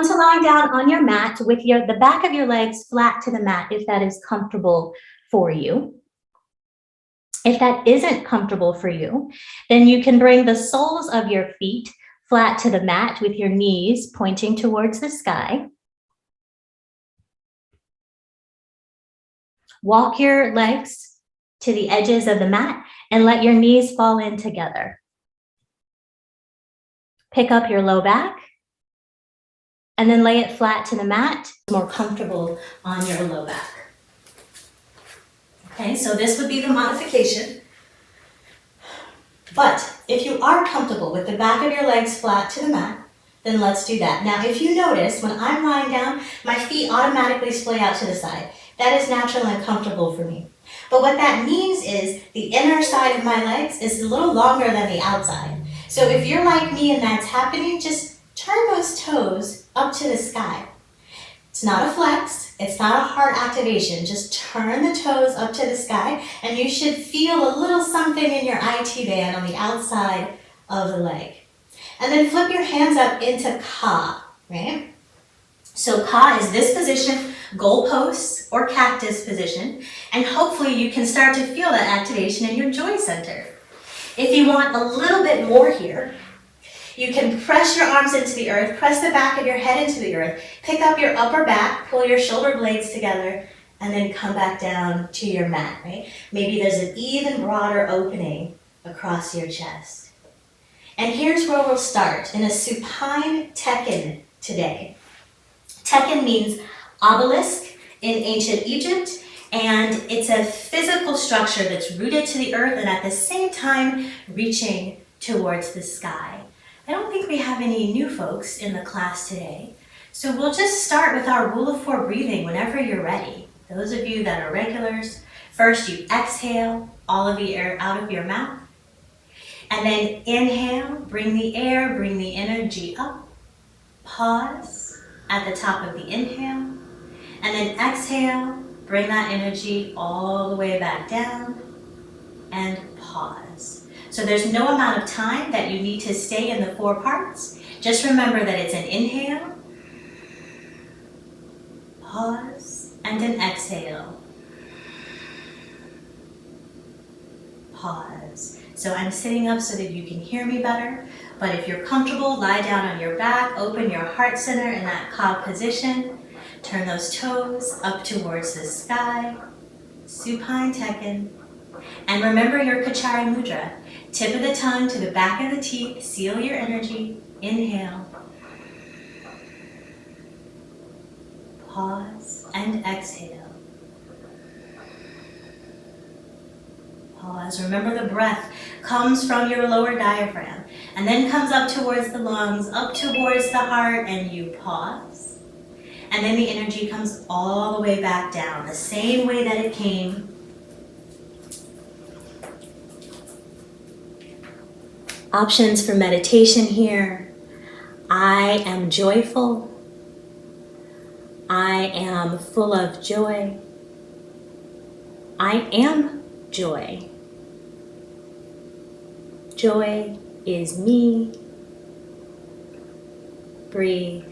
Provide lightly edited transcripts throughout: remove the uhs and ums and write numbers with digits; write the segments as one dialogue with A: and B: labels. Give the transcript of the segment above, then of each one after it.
A: to lying down on your mat with the back of your legs flat to the mat if that is comfortable for you. If that isn't comfortable for you, then you can bring the soles of your feet flat to the mat with your knees pointing towards the sky. Walk your legs to the edges of the mat and let your knees fall in together. Pick up your low back and then lay it flat to the mat, more comfortable on your low back. Okay, so this would be the modification. But if you are comfortable with the back of your legs flat to the mat, then let's do that. Now, if you notice, when I'm lying down, my feet automatically splay out to the side. That is natural and comfortable for me. But what that means is the inner side of my legs is a little longer than the outside. So if you're like me and that's happening, just turn those toes up to the sky. It's not a flex, it's not a heart activation. Just turn the toes up to the sky and you should feel a little something in your IT band on the outside of the leg. And then flip your hands up into Ka, right? So Ka is this position, goalposts or cactus position, and hopefully you can start to feel that activation in your joy center. If you want a little bit more here, you can press your arms into the earth, press the back of your head into the earth, pick up your upper back, pull your shoulder blades together, and then come back down to your mat, right? Maybe there's an even broader opening across your chest. And here's where we'll start, in a supine tekken today. Tekken means obelisk in ancient Egypt, and it's a physical structure that's rooted to the earth and at the same time reaching towards the sky. I don't think we have any new folks in the class today, so we'll just start with our rule of 4 breathing whenever you're ready. Those of you that are regulars, first you exhale all of the air out of your mouth, and then inhale, bring the air, bring the energy up, pause at the top of the inhale, and then exhale, bring that energy all the way back down, and pause. So there's no amount of time that you need to stay in the 4 parts. Just remember that it's an inhale, pause, and an exhale, pause. So I'm sitting up so that you can hear me better, but if you're comfortable, lie down on your back, open your heart center in that Ka position, turn those toes up towards the sky, supine tekken, and remember your Kachari mudra. Tip of the tongue to the back of the teeth, seal your energy, inhale, pause, and exhale. Pause. Remember the breath comes from your lower diaphragm and then comes up towards the lungs, up towards the heart, and you pause. And then the energy comes all the way back down, the same way that it came. Options for meditation here. I am joyful. I am full of joy. I am joy. Joy is me. Breathe.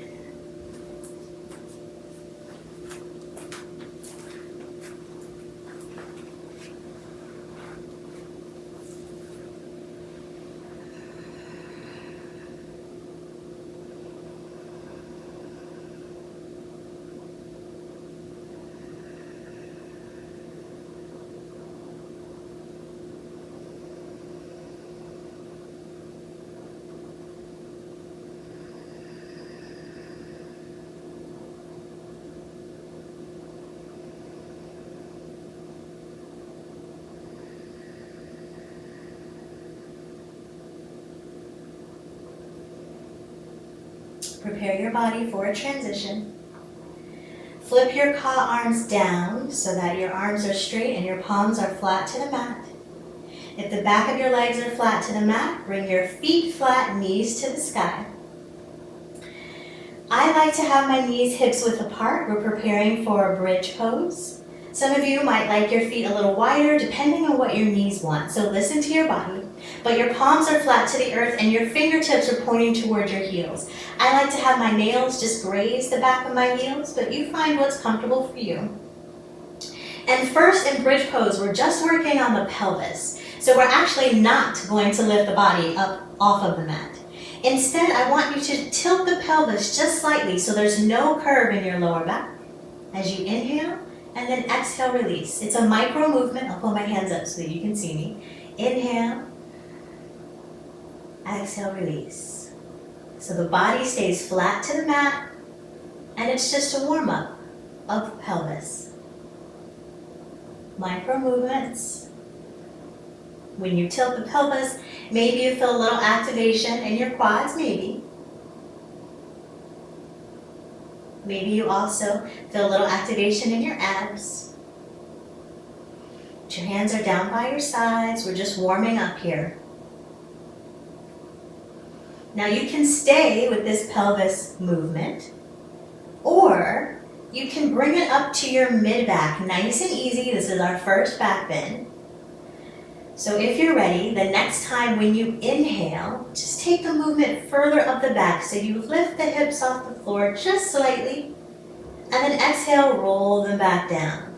A: Prepare your body for a transition. Flip your Ka arms down so that your arms are straight and your palms are flat to the mat. If the back of your legs are flat to the mat, bring your feet flat, knees to the sky. I like to have my knees hips width apart. We're preparing for a bridge pose. Some of you might like your feet a little wider depending on what your knees want. So listen to your body, but your palms are flat to the earth and your fingertips are pointing towards your heels. I like to have my nails just graze the back of my heels, but you find what's comfortable for you. And first in bridge pose, we're just working on the pelvis. So we're actually not going to lift the body up off of the mat. Instead, I want you to tilt the pelvis just slightly so there's no curve in your lower back. As you inhale, and then exhale, release. It's a micro movement. I'll pull my hands up so that you can see me. Inhale, exhale, release. So the body stays flat to the mat, and it's just a warm-up of the pelvis. Micro movements. When you tilt the pelvis, maybe you feel a little activation in your quads, maybe. Maybe you also feel a little activation in your abs. But your hands are down by your sides. We're just warming up here. Now you can stay with this pelvis movement, or you can bring it up to your mid-back, nice and easy. This is our first back bend. So if you're ready, the next time when you inhale, just take the movement further up the back. So you lift the hips off the floor just slightly, and then exhale, roll them back down.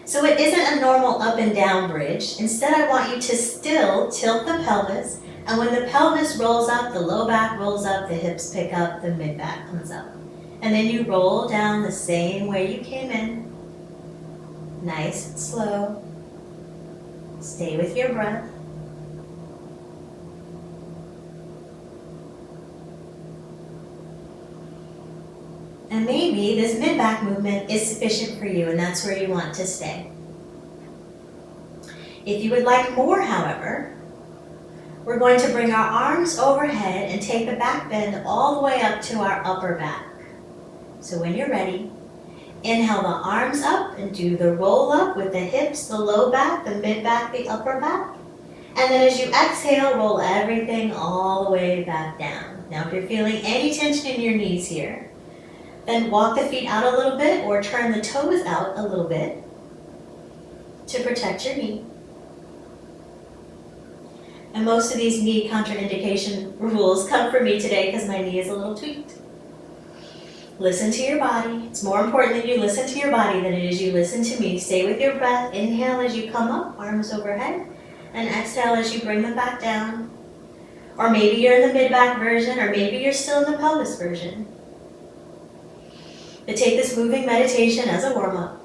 A: So it isn't a normal up and down bridge. Instead, I want you to still tilt the pelvis, and when the pelvis rolls up, the low back rolls up, the hips pick up, the mid back comes up. And then you roll down the same way you came in. Nice and slow. Stay with your breath. And maybe this mid-back movement is sufficient for you, and that's where you want to stay. If you would like more, however, we're going to bring our arms overhead and take the back bend all the way up to our upper back. So when you're ready, inhale the arms up and do the roll up with the hips, the low back, the mid back, the upper back. And then as you exhale, roll everything all the way back down. Now if you're feeling any tension in your knees here, then walk the feet out a little bit or turn the toes out a little bit to protect your knee. And most of these knee contraindication rules come from me today because my knee is a little tweaked. Listen to your body. It's more important that you listen to your body than it is you listen to me. Stay with your breath. Inhale as you come up, arms overhead, and exhale as you bring them back down. Or maybe you're in the mid-back version, or maybe you're still in the pelvis version. But take this moving meditation as a warm-up.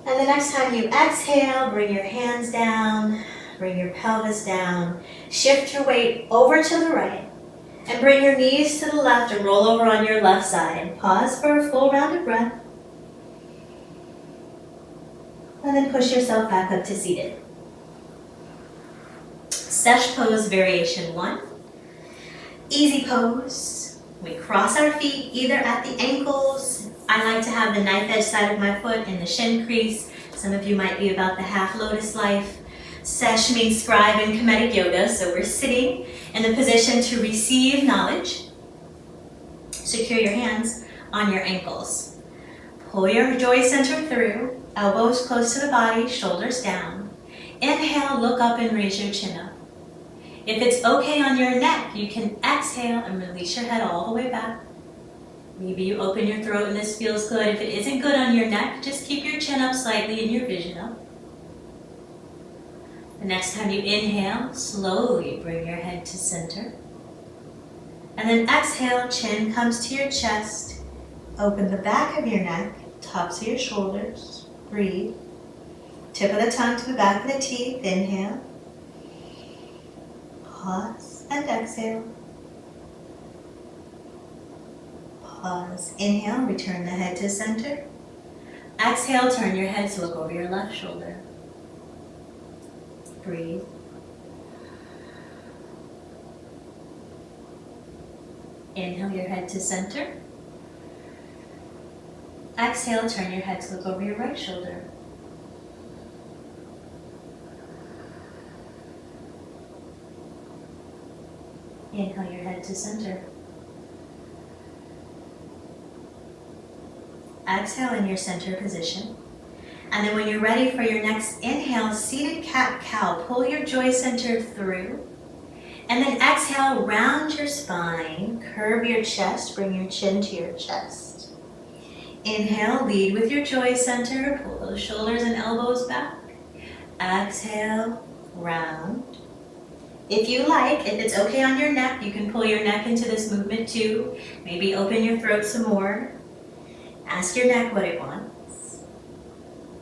A: And the next time you exhale, bring your hands down, bring your pelvis down, shift your weight over to the right, and bring your knees to the left and roll over on your left side. Pause for a full round of breath. And then push yourself back up to seated. Sesh pose variation 1. Easy pose. We cross our feet either at the ankles. I like to have the knife edge side of my foot in the shin crease. Some of you might be about the half lotus life. Sesh means scribe in Kemetic Yoga, so we're sitting in the position to receive knowledge. Secure your hands on your ankles. Pull your joy center through, elbows close to the body, shoulders down. Inhale, look up and raise your chin up. If it's okay on your neck, you can exhale and release your head all the way back. Maybe you open your throat and this feels good. If it isn't good on your neck, just keep your chin up slightly and your vision up. The next time you inhale, slowly bring your head to center. And then exhale, chin comes to your chest. Open the back of your neck, tops of your shoulders. Breathe. Tip of the tongue to the back of the teeth. Inhale. Pause and exhale. Pause. Inhale, return the head to center. Exhale, turn your head to look over your left shoulder. Breathe. Inhale your head to center. Exhale, turn your head to look over your right shoulder. Inhale your head to center. Exhale in your center position. And then when you're ready for your next inhale, seated cat-cow, pull your joy center through. And then exhale, round your spine, curve your chest, bring your chin to your chest. Inhale, lead with your joy center, pull those shoulders and elbows back. Exhale, round. If you like, if it's okay on your neck, you can pull your neck into this movement too. Maybe open your throat some more. Ask your neck what it wants.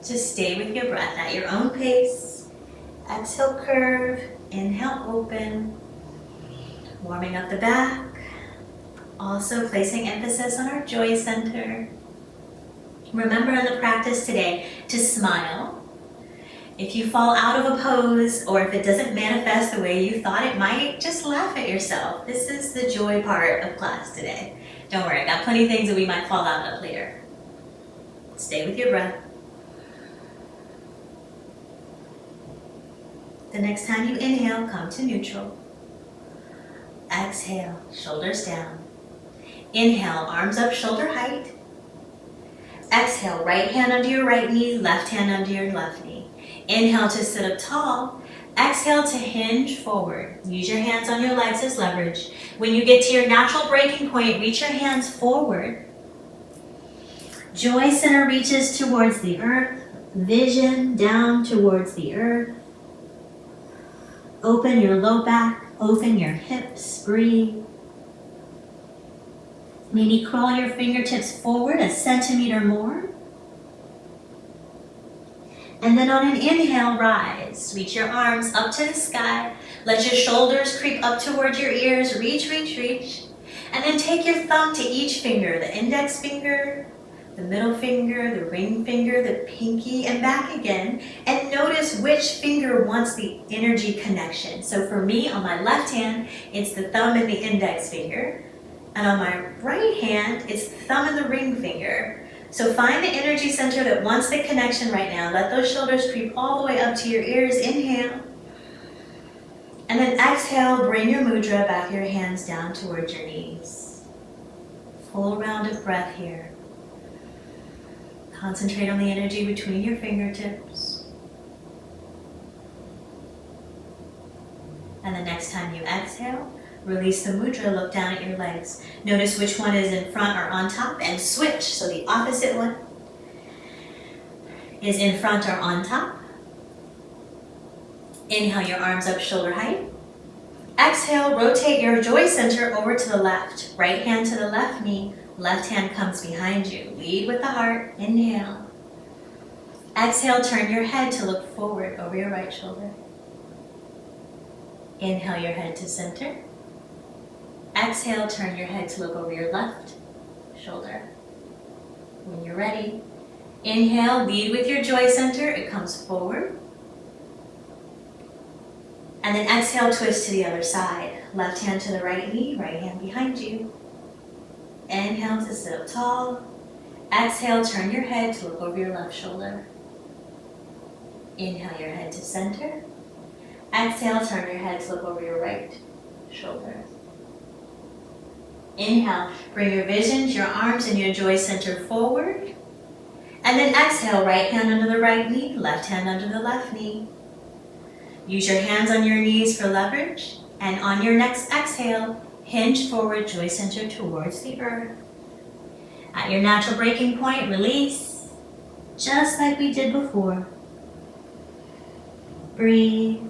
A: Just stay with your breath at your own pace. Exhale, curve. Inhale, open. Warming up the back. Also placing emphasis on our joy center. Remember in the practice today to smile. If you fall out of a pose or if it doesn't manifest the way you thought it might, just laugh at yourself. This is the joy part of class today. Don't worry, I got plenty of things that we might fall out of later. Stay with your breath. The next time you inhale, come to neutral. Exhale, shoulders down. Inhale, arms up, shoulder height. Exhale, right hand under your right knee, left hand under your left knee. Inhale to sit up tall. Exhale to hinge forward. Use your hands on your legs as leverage. When you get to your natural breaking point, reach your hands forward. Joy center reaches towards the earth. Vision down towards the earth. Open your low back. Open your hips. Breathe. Maybe crawl your fingertips forward a centimeter more. And then on an inhale, rise. Reach your arms up to the sky. Let your shoulders creep up towards your ears. Reach, reach, reach. And then take your thumb to each finger, the index finger, the middle finger, the ring finger, the pinky, and back again. And notice which finger wants the energy connection. So for me, on my left hand, it's the thumb and the index finger. And on my right hand, it's the thumb and the ring finger. So find the energy center that wants the connection right now. Let those shoulders creep all the way up to your ears. Inhale. And then exhale, bring your mudra, back your hands down towards your knees. Full round of breath here. Concentrate on the energy between your fingertips. And the next time you exhale, release the mudra, look down at your legs. Notice which one is in front or on top and switch. So the opposite one is in front or on top. Inhale your arms up shoulder height. Exhale, rotate your joy center over to the left. Right hand to the left knee. Left hand comes behind you. Lead with the heart. Inhale. Exhale, turn your head to look forward over your right shoulder. Inhale your head to center. Exhale, turn your head to look over your left shoulder. When you're ready, inhale, lead with your joy center. It comes forward. And then exhale, twist to the other side. Left hand to the right knee, right hand behind you. Inhale to sit up tall. Exhale, turn your head to look over your left shoulder. Inhale your head to center. Exhale, turn your head to look over your right shoulder. Inhale, bring your visions, your arms, and your joy center forward. And then exhale, right hand under the right knee, left hand under the left knee. Use your hands on your knees for leverage. And on your next exhale, hinge forward, joy center towards the earth. At your natural breaking point, release, just like we did before. Breathe.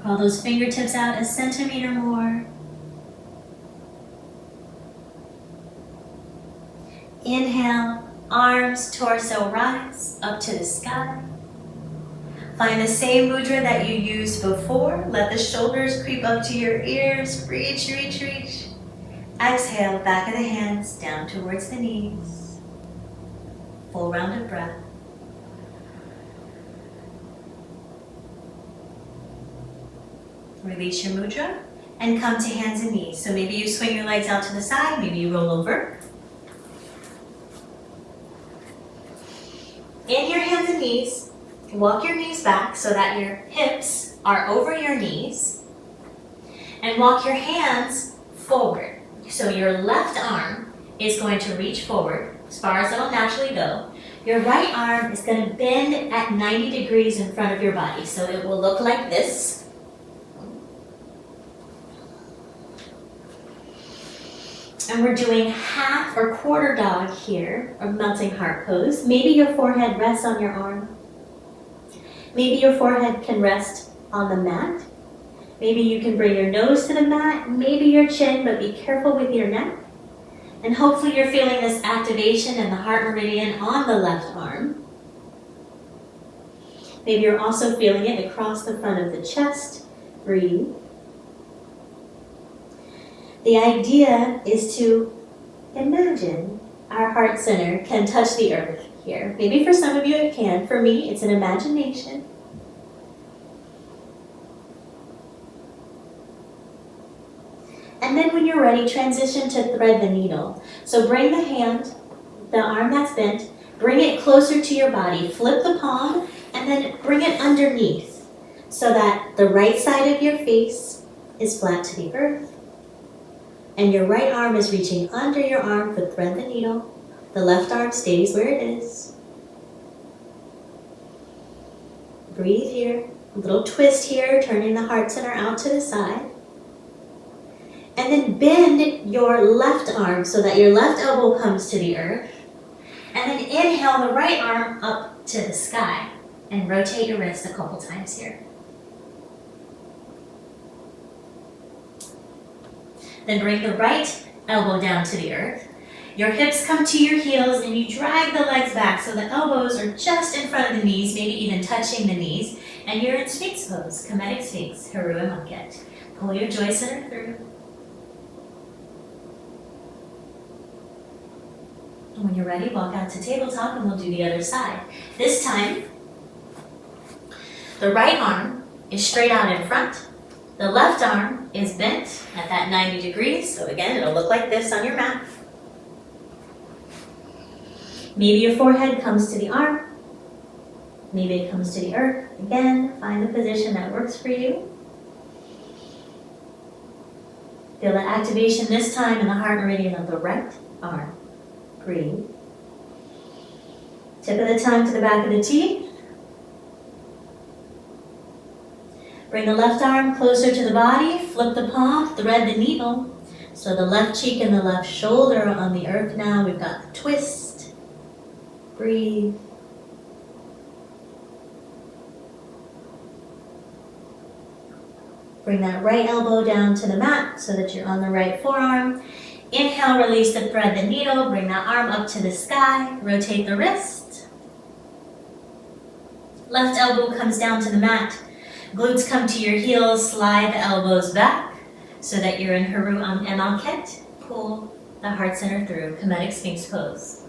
A: Crawl those fingertips out a centimeter more. Inhale, arms, torso rise up to the sky. Find the same mudra that you used before. Let the shoulders creep up to your ears. Reach, reach, reach. Exhale, back of the hands down towards the knees. Full round of breath. Release your mudra and come to hands and knees. So maybe you swing your legs out to the side, maybe you roll over. In your hands and knees, Walk your knees back so that your hips are over your knees. And walk your hands forward. So your left arm is going to reach forward as far as it'll naturally go. Your right arm is going to bend at 90 degrees in front of your body. So it will look like this. And we're doing half or quarter dog here, or melting heart pose. Maybe your forehead rests on your arm. Maybe your forehead can rest on the mat. Maybe you can bring your nose to the mat, maybe your chin, but be careful with your neck. And hopefully you're feeling this activation in the heart meridian on the left arm. Maybe you're also feeling it across the front of the chest. Breathe. The idea is to imagine our heart center can touch the earth here. Maybe for some of you it can. For me, it's an imagination. And then when you're ready, transition to thread the needle. So bring the hand, the arm that's bent, bring it closer to your body. Flip the palm and then bring it underneath so that the right side of your face is flat to the earth. And your right arm is reaching under your arm for thread the needle. The left arm stays where it is. Breathe here. A little twist here, turning the heart center out to the side. And then bend your left arm so that your left elbow comes to the earth. And then inhale the right arm up to the sky. And rotate your wrist a couple times here. Then bring the right elbow down to the earth. Your hips come to your heels and you drag the legs back so the elbows are just in front of the knees, maybe even touching the knees. And you're in Sphinx pose, Kemetic Sphinx, Haru and Maket. Pull your joy center through. When you're ready, walk out to tabletop and we'll do the other side. This time, the right arm is straight out in front. The left arm is bent at that 90 degrees. So again, it'll look like this on your mat. Maybe your forehead comes to the arm. Maybe it comes to the earth. Again, find the position that works for you. Feel the activation this time in the heart meridian of the right arm. Breathe. Tip of the tongue to the back of the teeth. Bring the left arm closer to the body. Flip the palm, thread the needle. So the left cheek and the left shoulder are on the earth now. We've got the twist. Breathe. Bring that right elbow down to the mat so that you're on the right forearm. Inhale, release the thread the needle. Bring that arm up to the sky. Rotate the wrist. Left elbow comes down to the mat. Glutes come to your heels. Slide the elbows back so that you're in Haru and Maket. Pull the heart center through, Kemetic Sphinx pose.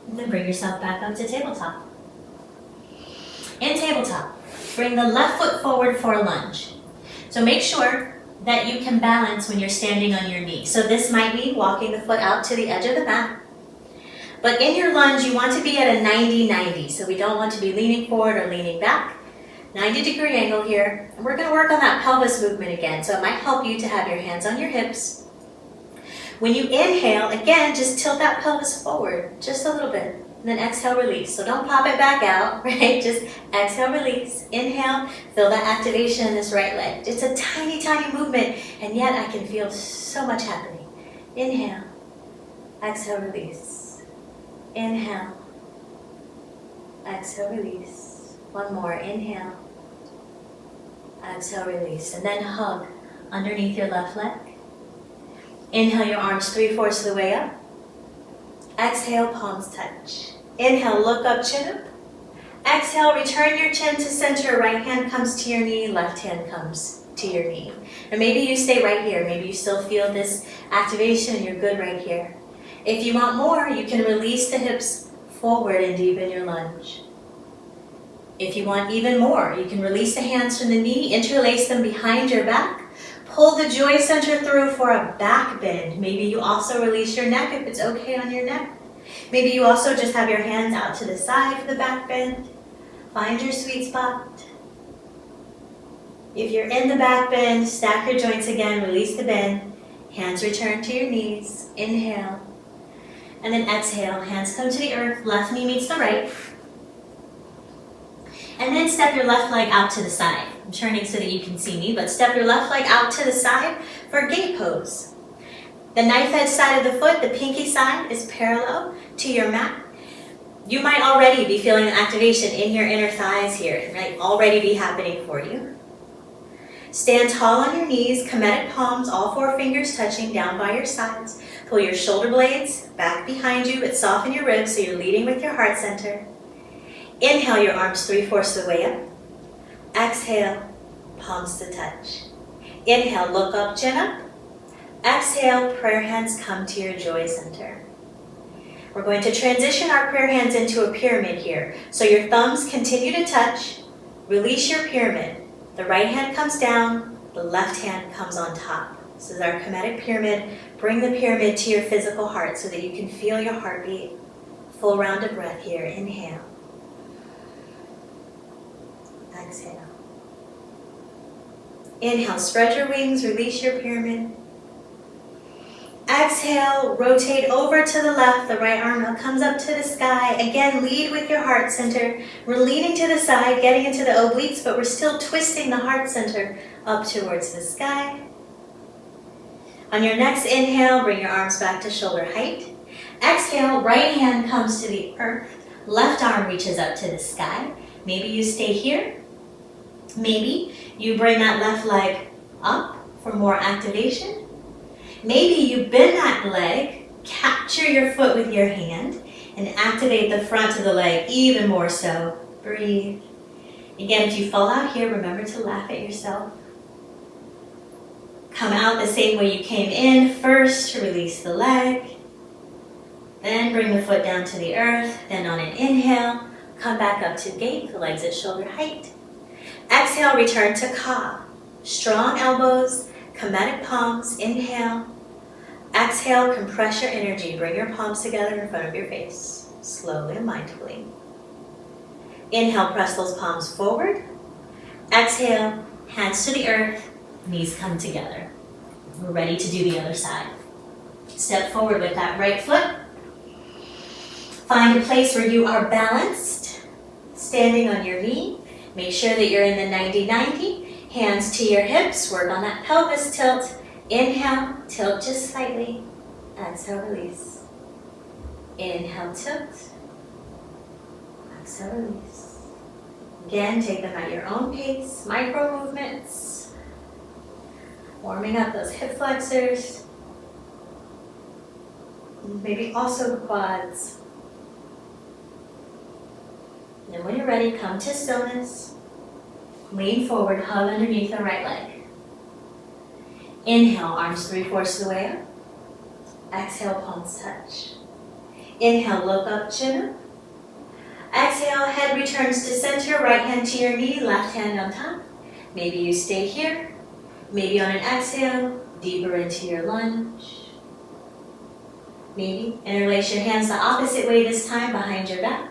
A: And then bring yourself back up to tabletop. In tabletop, bring the left foot forward for a lunge. So make sure that you can balance when you're standing on your knee. So this might mean walking the foot out to the edge of the mat. But in your lunge, you want to be at a 90-90. So we don't want to be leaning forward or leaning back. 90-degree angle here. And we're going to work on that pelvis movement again. So it might help you to have your hands on your hips. When you inhale, again, just tilt that pelvis forward just a little bit. And then exhale, release. So don't pop it back out, right? Just exhale, release. Inhale, feel that activation in this right leg. It's a tiny, tiny movement, and yet I can feel so much happening. Inhale, exhale, release. Inhale, exhale, release. One more, inhale, exhale, release. And then hug underneath your left leg. Inhale your arms 3/4 of the way up. Exhale, palms touch. Inhale, look up, chin up. Exhale, return your chin to center. Right hand comes to your knee, left hand comes to your knee. And maybe you stay right here. Maybe you still feel this activation and you're good right here. If you want more, you can release the hips forward and deepen your lunge. If you want even more, you can release the hands from the knee, interlace them behind your back, Pull the joy center through for a back bend. Maybe you also release your neck if it's okay on your neck. Maybe you also just have your hands out to the side for the back bend. Find your sweet spot. If you're in the back bend, stack your joints again, release the bend. Hands return to your knees. Inhale. And then exhale. Hands come to the earth. Left knee meets the right. And then step your left leg out to the side. I'm turning so that you can see me, but step your left leg out to the side for gate pose. The knife edge side of the foot, the pinky side, is parallel to your mat. You might already be feeling the activation in your inner thighs here. It might already be happening for you. Stand tall on your knees, Kemetic palms, all four fingers touching down by your sides. Pull your shoulder blades back behind you, but soften your ribs so you're leading with your heart center. Inhale your arms 3/4 of the way up. Exhale, palms to touch. Inhale, look up, chin up. Exhale, prayer hands come to your joy center. We're going to transition our prayer hands into a pyramid here. So your thumbs continue to touch. Release your pyramid. The right hand comes down, the left hand comes on top. This is our Kemetic pyramid. Bring the pyramid to your physical heart so that you can feel your heartbeat. Full round of breath here. Inhale. Exhale. Inhale, spread your wings, release your pyramid. Exhale, rotate over to the left, the right arm now comes up to the sky. Again, lead with your heart center. We're leaning to the side, getting into the obliques, but we're still twisting the heart center up towards the sky. On your next inhale, bring your arms back to shoulder height. Exhale, right hand comes to the earth, left arm reaches up to the sky. Maybe you stay here. Maybe you bring that left leg up for more activation. Maybe you bend that leg, capture your foot with your hand, and activate the front of the leg even more so. Breathe. Again, if you fall out here, remember to laugh at yourself. Come out the same way you came in. First, to release the leg. Then bring the foot down to the earth. Then on an inhale, come back up to gate, the legs at shoulder height. Exhale, return to Ka. Strong elbows, Kemetic palms. Inhale. Exhale, compress your energy. Bring your palms together in front of your face. Slowly and mindfully. Inhale, press those palms forward. Exhale, hands to the earth, knees come together. We're ready to do the other side. Step forward with that right foot. Find a place where you are balanced, standing on your knee. Make sure that you're in the 90-90. Hands to your hips, work on that pelvis tilt. Inhale, tilt just slightly. Exhale, release. Inhale, tilt. Exhale, release. Again, take them at your own pace, micro movements. Warming up those hip flexors. Maybe also the quads. And when you're ready, come to stillness. Lean forward, hug underneath the right leg. Inhale, arms 3/4 of the way up. Exhale, palms touch. Inhale, look up, chin up. Exhale, head returns to center, right hand to your knee, left hand on top. Maybe you stay here. Maybe on an exhale, deeper into your lunge. Maybe interlace your hands the opposite way this time, behind your back.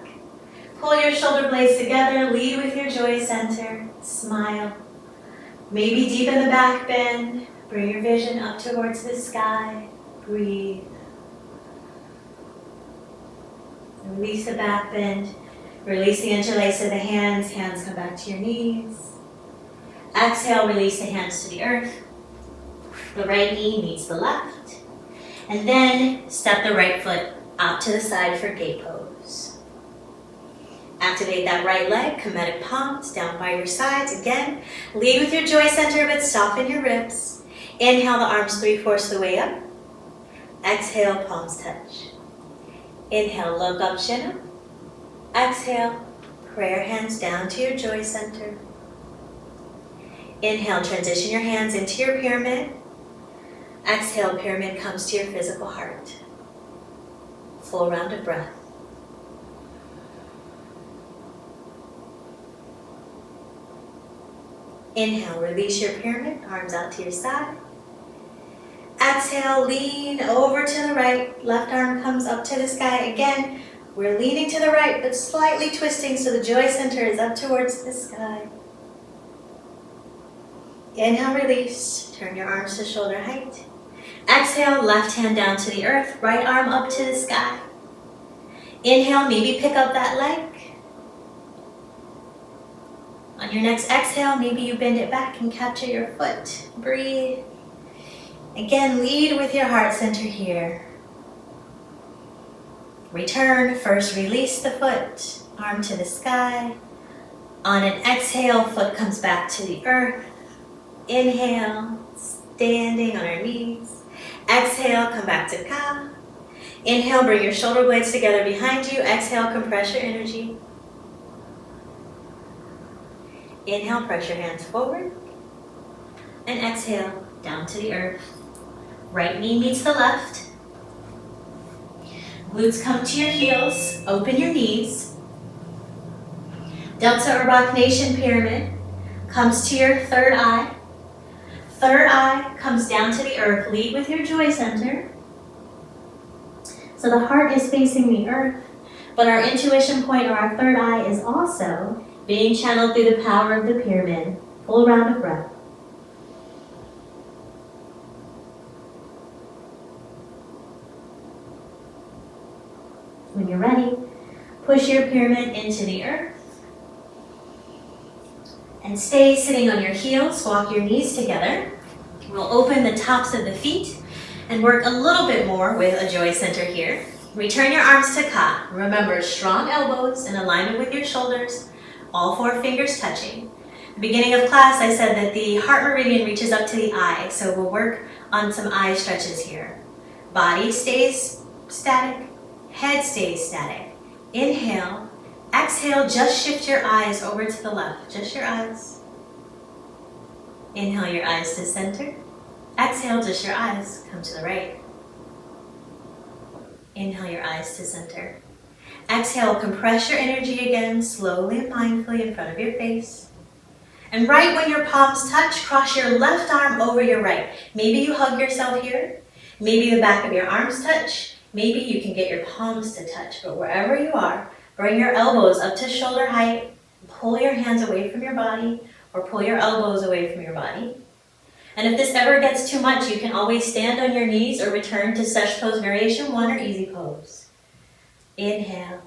A: Pull your shoulder blades together, lead with your joy center, smile. Maybe deepen the back bend, bring your vision up towards the sky, breathe. Release the back bend, release the interlace of the hands, hands come back to your knees. Exhale, release the hands to the earth. The right knee meets the left. And then step the right foot out to the side for gate pose. Activate that right leg, Kemetic palms down by your sides. Again, lead with your joy center, but soften your ribs. Inhale, the arms 3/4 of the way up. Exhale, palms touch. Inhale, look up, chin up. Exhale, prayer hands down to your joy center. Inhale, transition your hands into your pyramid. Exhale, pyramid comes to your physical heart. Full round of breath. Inhale, release your pyramid, arms out to your side. Exhale, lean over to the right. Left arm comes up to the sky. Again, we're leaning to the right, but slightly twisting so the joy center is up towards the sky. Inhale, release. Turn your arms to shoulder height. Exhale, left hand down to the earth, right arm up to the sky. Inhale, maybe pick up that leg. On your next exhale, maybe you bend it back and capture your foot. Breathe. Again, lead with your heart center here. Return, first release the foot, arm to the sky. On an exhale, foot comes back to the earth. Inhale, standing on our knees. Exhale, come back to Ka. Inhale, bring your shoulder blades together behind you. Exhale, compress your energy. Inhale, press your hands forward. And exhale, down to the earth. Right knee meets the left. Glutes come to your heels. Open your knees. Delta or Rock Nation pyramid comes to your third eye. Third eye comes down to the earth. Lead with your joy center. So the heart is facing the earth, but our intuition point or our third eye is also being channeled through the power of the pyramid. Full round of breath. When you're ready, push your pyramid into the earth. And stay sitting on your heels. Walk your knees together. We'll open the tops of the feet and work a little bit more with a joy center here. Return your arms to Ka. Remember, strong elbows in alignment with your shoulders. All four fingers touching. At the beginning of class, I said that the heart meridian reaches up to the eye. So we'll work on some eye stretches here. Body stays static. Head stays static. Inhale. Exhale, just shift your eyes over to the left. Just your eyes. Inhale your eyes to center. Exhale, just your eyes come to the right. Inhale your eyes to center. Exhale, compress your energy again, slowly and mindfully in front of your face. And right when your palms touch, cross your left arm over your right. Maybe you hug yourself here. Maybe the back of your arms touch. Maybe you can get your palms to touch. But wherever you are, bring your elbows up to shoulder height. Pull your hands away from your body or pull your elbows away from your body. And if this ever gets too much, you can always stand on your knees or return to Sesh Pose Variation 1 or Easy Pose. Inhale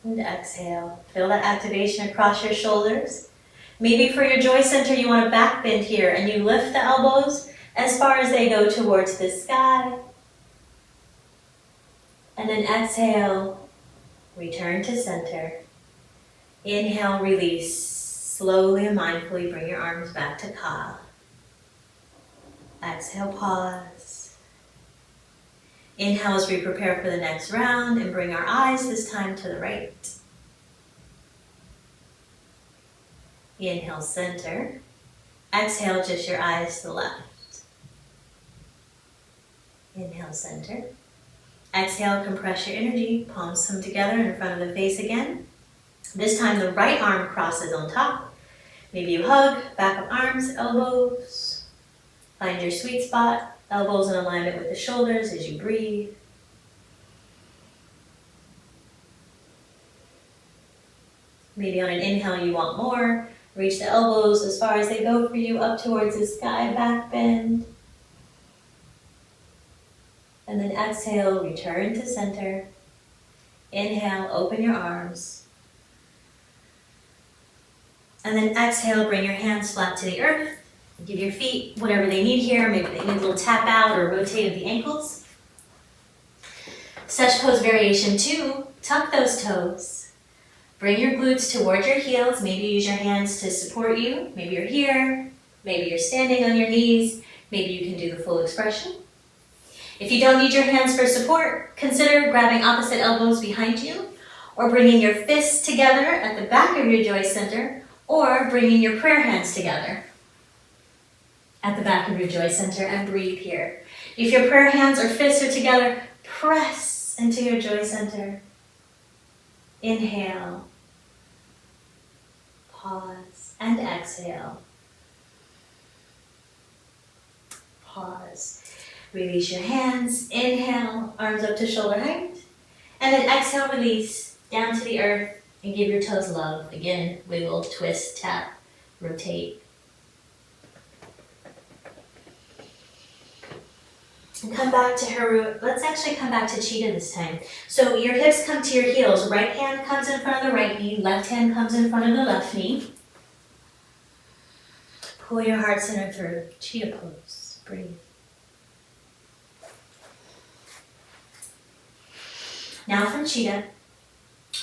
A: and exhale. Feel that activation across your shoulders. Maybe for your joy center, you want a back bend here and you lift the elbows as far as they go towards the sky. And then exhale, return to center. Inhale, release. Slowly and mindfully bring your arms back to Ka. Exhale, pause. Inhale as we prepare for the next round and bring our eyes this time to the right. Inhale, center. Exhale, just your eyes to the left. Inhale, center. Exhale, compress your energy. Palms come together in front of the face again. This time the right arm crosses on top. Maybe you hug, back of arms, elbows. Find your sweet spot. Elbows in alignment with the shoulders as you breathe. Maybe on an inhale you want more. Reach the elbows as far as they go for you, up towards the sky, back bend. And then exhale, return to center. Inhale, open your arms. And then exhale, bring your hands flat to the earth. Give your feet whatever they need here. Maybe they need a little tap out or rotate of the ankles. Sesh Pose Variation 2, tuck those toes. Bring your glutes towards your heels. Maybe use your hands to support you. Maybe you're here. Maybe you're standing on your knees. Maybe you can do the full expression. If you don't need your hands for support, consider grabbing opposite elbows behind you or bringing your fists together at the back of your joy center or bringing your prayer hands together at the back of your joy center and breathe here. If your prayer hands or fists are together, press into your joy center. Inhale. Pause and exhale. Pause. Release your hands. Inhale, arms up to shoulder height. And then exhale, release down to the earth and give your toes love. Again, wiggle, twist, tap, rotate. And come back to Haru. Let's actually come back to Cheetah this time. So your hips come to your heels. Right hand comes in front of the right knee. Left hand comes in front of the left knee. Pull your heart center through. Cheetah pose. Breathe. Now from Cheetah,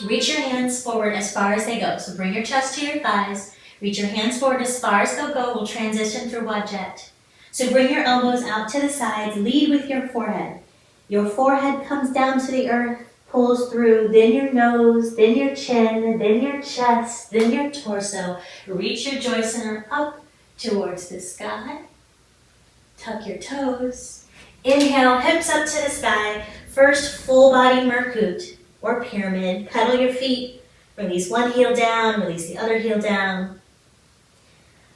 A: reach your hands forward as far as they go. So bring your chest to your thighs. Reach your hands forward as far as they'll go. We'll transition through Wadjet. So bring your elbows out to the sides. Lead with your forehead. Your forehead comes down to the earth, pulls through, then your nose, then your chin, then your chest, then your torso. Reach your joint center up towards the sky. Tuck your toes. Inhale, hips up to the sky. First, full body Merkut or pyramid. Pedal your feet. Release one heel down, release the other heel down.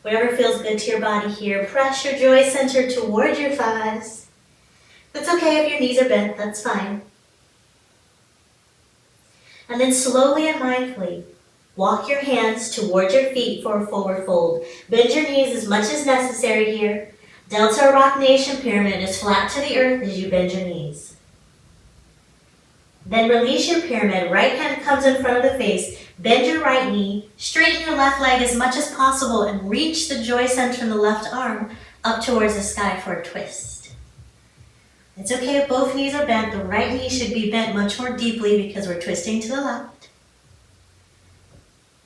A: Whatever feels good to your body here. Press your joy center toward your thighs. That's okay if your knees are bent, that's fine. And then slowly and mindfully, walk your hands toward your feet for a forward fold. Bend your knees as much as necessary here. Delta Rock Nation Pyramid is flat to the earth as you bend your knees. Then release your pyramid. Right hand comes in front of the face. Bend your right knee. Straighten your left leg as much as possible and reach the joy center in the left arm up towards the sky for a twist. It's okay if both knees are bent. The right knee should be bent much more deeply because we're twisting to the left.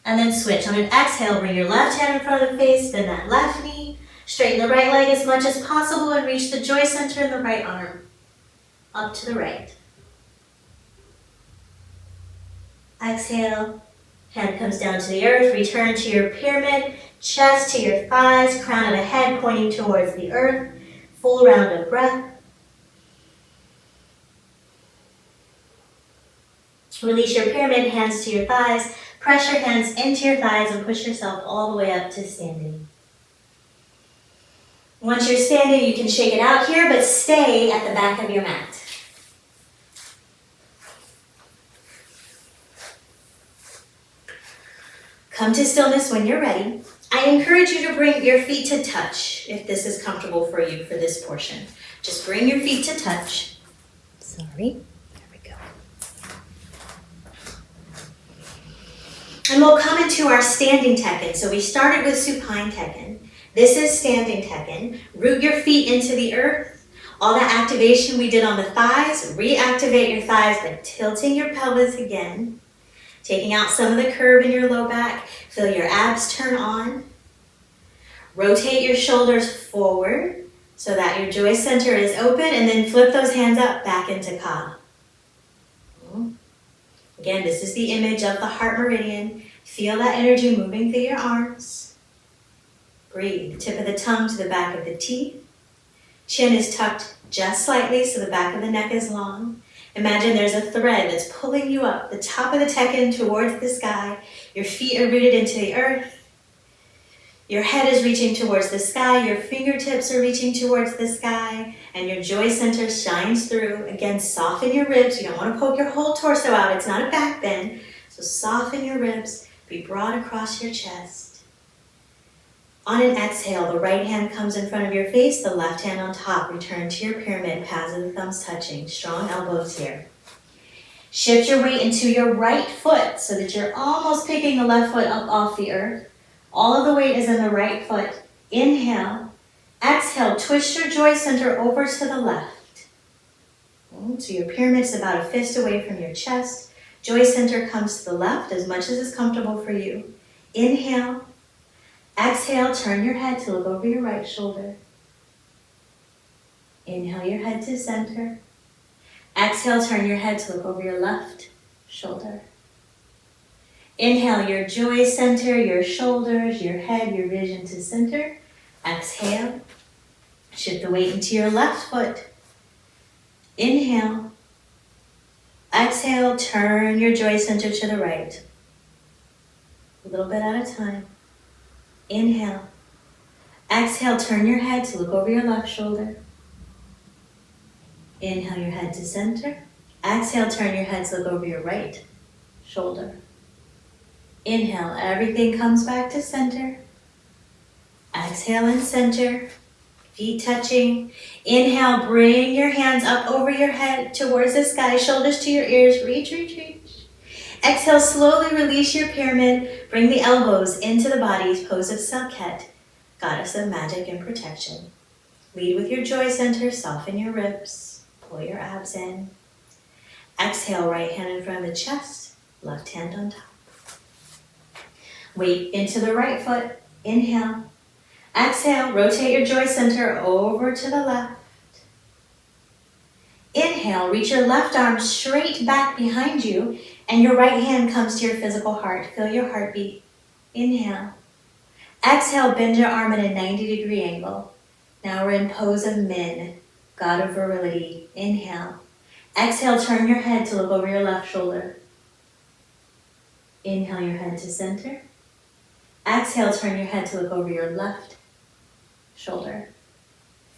A: And then switch. On an exhale, bring your left hand in front of the face. Bend that left knee. Straighten the right leg as much as possible and reach the joy center in the right arm up to the right. Exhale, hand comes down to the earth, return to your pyramid, chest to your thighs, crown of the head pointing towards the earth, full round of breath. Release your pyramid, hands to your thighs, press your hands into your thighs and push yourself all the way up to standing. Once you're standing, you can shake it out here, but stay at the back of your mat. Come to stillness when you're ready. I encourage you to bring your feet to touch if this is comfortable for you for this portion. Just bring your feet to touch. Sorry. There we go. And we'll come into our standing tekken. So we started with supine tekken. This is standing tekken. Root your feet into the earth. All that activation we did on the thighs, reactivate your thighs by tilting your pelvis again. Taking out some of the curve in your low back. Feel your abs turn on. Rotate your shoulders forward so that your joy center is open, and then flip those hands up back into Ka. Again, this is the image of the heart meridian. Feel that energy moving through your arms. Breathe. The tip of the tongue to the back of the teeth. Chin is tucked just slightly so the back of the neck is long. Imagine there's a thread that's pulling you up the top of the tekken towards the sky. Your feet are rooted into the earth. Your head is reaching towards the sky. Your fingertips are reaching towards the sky. And your joy center shines through. Again, soften your ribs. You don't want to poke your whole torso out. It's not a back bend. So soften your ribs. Be broad across your chest. On an exhale, the right hand comes in front of your face, the left hand on top. Return to your pyramid, pads of the thumbs touching. Strong elbows here. Shift your weight into your right foot so that you're almost picking the left foot up off the earth. All of the weight is in the right foot. Inhale. Exhale, twist your joy center over to the left. So your pyramid is about a fist away from your chest. Joy center comes to the left as much as is comfortable for you. Inhale. Exhale, turn your head to look over your right shoulder. Inhale your head to center. Exhale, turn your head to look over your left shoulder. Inhale your joy center, your shoulders, your head, your vision to center. Exhale. Shift the weight into your left foot. Inhale. Exhale, turn your joy center to the right. A little bit at a time. Inhale. Exhale, turn your head to look over your left shoulder. Inhale your head to center. Exhale, turn your head to look over your right shoulder. Inhale, everything comes back to center. Exhale and center. Feet touching. Inhale, bring your hands up over your head towards the sky, shoulders to your ears. Reach, reach, reach. Exhale, slowly release your pyramid. Bring the elbows into the body, pose of Selket, goddess of magic and protection. Lead with your joy center, soften your ribs, pull your abs in. Exhale, right hand in front of the chest, left hand on top. Weight into the right foot. Inhale. Exhale, rotate your joy center over to the left. Inhale, reach your left arm straight back behind you, and your right hand comes to your physical heart. Feel your heartbeat. Inhale. Exhale, bend your arm at a 90-degree angle. Now we're in pose of Min, god of virility. Inhale. Exhale, turn your head to look over your left shoulder. Inhale your head to center. Exhale, turn your head to look over your left shoulder.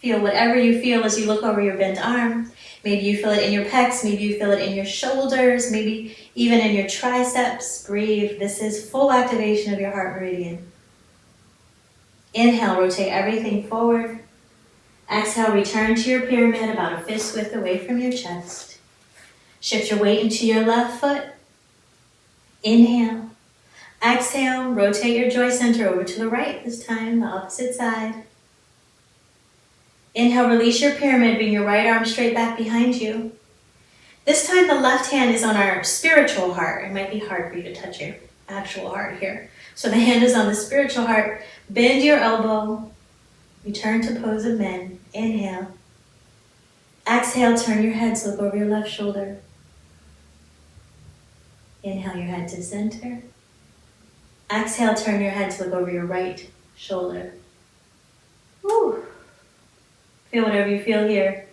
A: Feel whatever you feel as you look over your bent arm. Maybe you feel it in your pecs, maybe you feel it in your shoulders, maybe even in your triceps. Breathe. This is full activation of your heart meridian. Inhale, rotate everything forward. Exhale, return to your pyramid about a fist width away from your chest. Shift your weight into your left foot. Inhale. Exhale, rotate your joy center over to the right this time, the opposite side. Inhale, release your pyramid, bring your right arm straight back behind you. This time the left hand is on our spiritual heart. It might be hard for you to touch your actual heart here. So the hand is on the spiritual heart. Bend your elbow. Return to pose of Min. Inhale. Exhale, turn your head to look over your left shoulder. Inhale your head to center. Exhale, turn your head to look over your right shoulder. Woo. Feel whatever you feel here.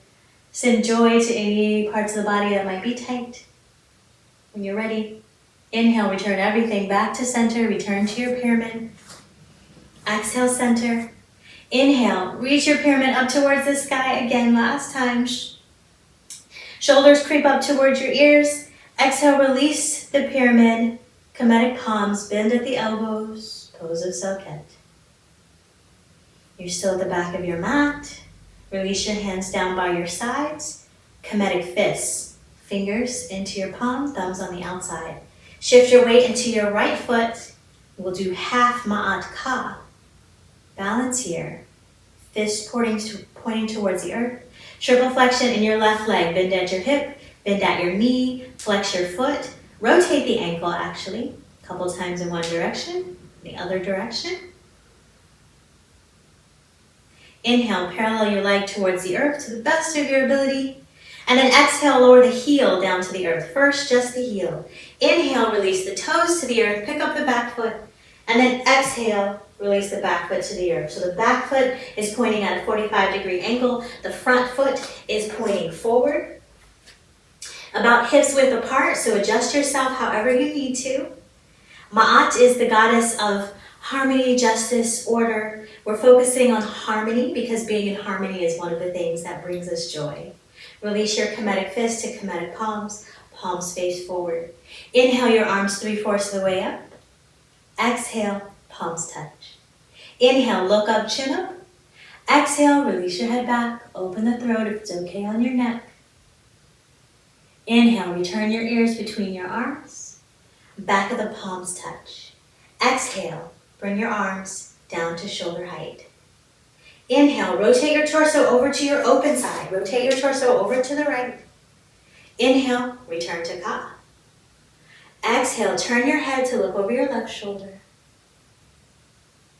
A: Send joy to any parts of the body that might be tight. When you're ready, inhale, return everything back to center. Return to your pyramid. Exhale, center. Inhale, reach your pyramid up towards the sky. Again, last time. Shoulders creep up towards your ears. Exhale, release the pyramid. Kemetic palms, bend at the elbows. Pose of Selket. You're still at the back of your mat. Release your hands down by your sides. Kemetic fists. Fingers into your palm, thumbs on the outside. Shift your weight into your right foot. We'll do half Ma'at Ka. Balance here. Fist pointing towards the earth. Triple flexion in your left leg. Bend at your hip. Bend at your knee. Flex your foot. Rotate the ankle actually. A couple times in one direction. The other direction. Inhale, parallel your leg towards the earth to the best of your ability. And then exhale, lower the heel down to the earth. First, just the heel. Inhale, release the toes to the earth. Pick up the back foot. And then exhale, release the back foot to the earth. So the back foot is pointing at a 45-degree angle. The front foot is pointing forward. About hips width apart, so adjust yourself however you need to. Ma'at is the goddess of harmony, justice, order. We're focusing on harmony because being in harmony is one of the things that brings us joy. Release your Kemetic fist to Kemetic palms. Palms face forward. Inhale your arms 3/4 of the way up. Exhale, palms touch. Inhale, look up, chin up. Exhale, release your head back. Open the throat if it's okay on your neck. Inhale, return your ears between your arms. Back of the palms touch. Exhale, bring your arms down to shoulder height. Inhale, rotate your torso over to your open side. Rotate your torso over to the right. Inhale, return to Ka. Exhale, turn your head to look over your left shoulder.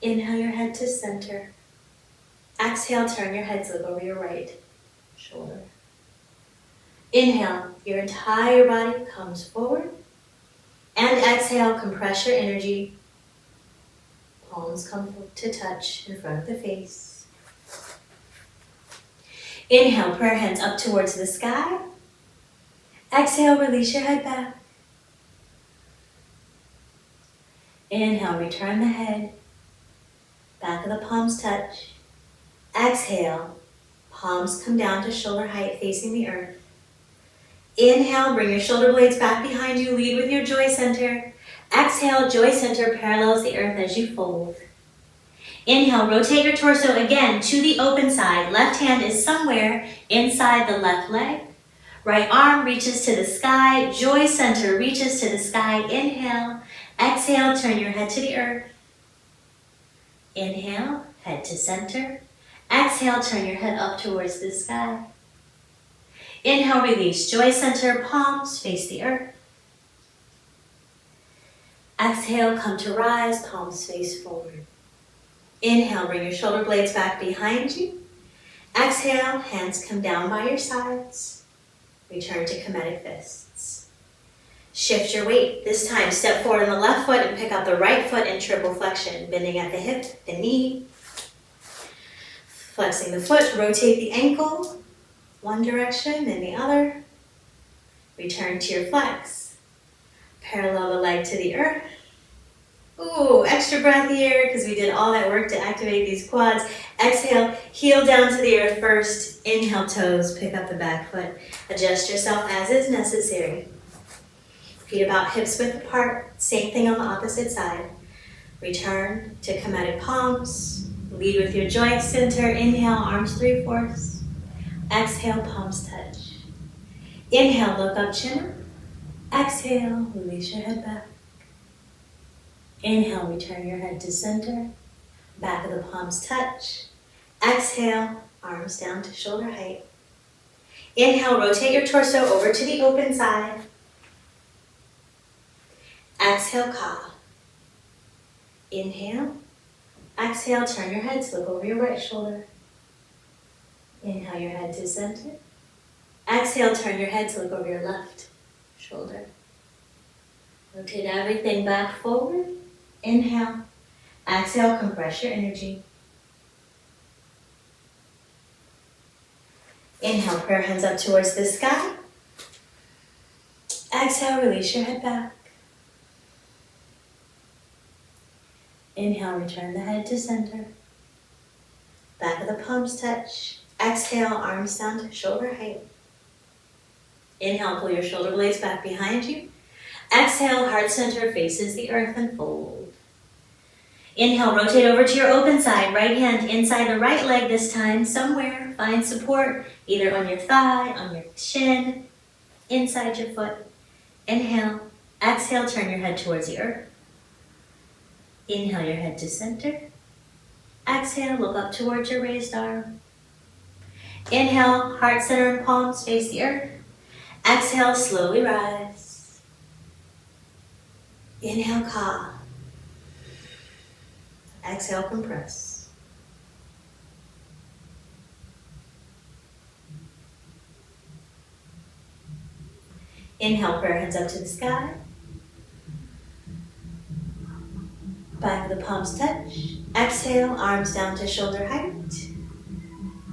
A: Inhale your head to center. Exhale, turn your head to look over your right shoulder. Inhale, your entire body comes forward. And exhale, compress your energy. Palms come to touch in front of the face. Inhale, prayer hands up towards the sky. Exhale, release your head back. Inhale, return the head. Back of the palms touch. Exhale, palms come down to shoulder height facing the earth. Inhale, bring your shoulder blades back behind you, lead with your joy center. Exhale, joy center parallels the earth as you fold. Inhale, rotate your torso again to the open side. Left hand is somewhere inside the left leg. Right arm reaches to the sky. Joy center reaches to the sky. Inhale. Exhale, turn your head to the earth. Inhale, head to center. Exhale, turn your head up towards the sky. Inhale, release. Joy center, palms face the earth. Exhale, come to rise, palms face forward. Inhale, bring your shoulder blades back behind you. Exhale, hands come down by your sides. Return to Kemetic fists. Shift your weight. This time, step forward on the left foot and pick up the right foot in triple flexion, bending at the hip, the knee. Flexing the foot, rotate the ankle, one direction, then the other. Return to your flex. Parallel the leg to the earth. Ooh, extra breath here because we did all that work to activate these quads. Exhale, heel down to the earth first. Inhale, toes, pick up the back foot. Adjust yourself as is necessary. Feet about hips width apart. Same thing on the opposite side. Return to Kemetic palms. Lead with your joint center. Inhale, arms 3/4. Exhale, palms touch. Inhale, look up, chin up. Exhale, release your head back. Inhale, return your head to center. Back of the palms touch. Exhale, arms down to shoulder height. Inhale, rotate your torso over to the open side. Exhale, ka. Inhale. Exhale, turn your head to look over your right shoulder. Inhale your head to center. Exhale, turn your head to look over your left shoulder. Rotate everything back forward. Inhale. Exhale, compress your energy. Inhale, prayer hands up towards the sky. Exhale, release your head back. Inhale, return the head to center. Back of the palms touch. Exhale, arms down to shoulder height. Inhale, pull your shoulder blades back behind you. Exhale, heart center faces the earth and fold. Inhale, rotate over to your open side. Right hand inside the right leg this time. Somewhere, find support either on your thigh, on your shin, inside your foot. Inhale. Exhale, turn your head towards the earth. Inhale your head to center. Exhale, look up towards your raised arm. Inhale, heart center and palms face the earth. Exhale, slowly rise. Inhale, ka. Exhale, compress. Inhale, prayer hands up to the sky. Back of the palms touch. Exhale, arms down to shoulder height.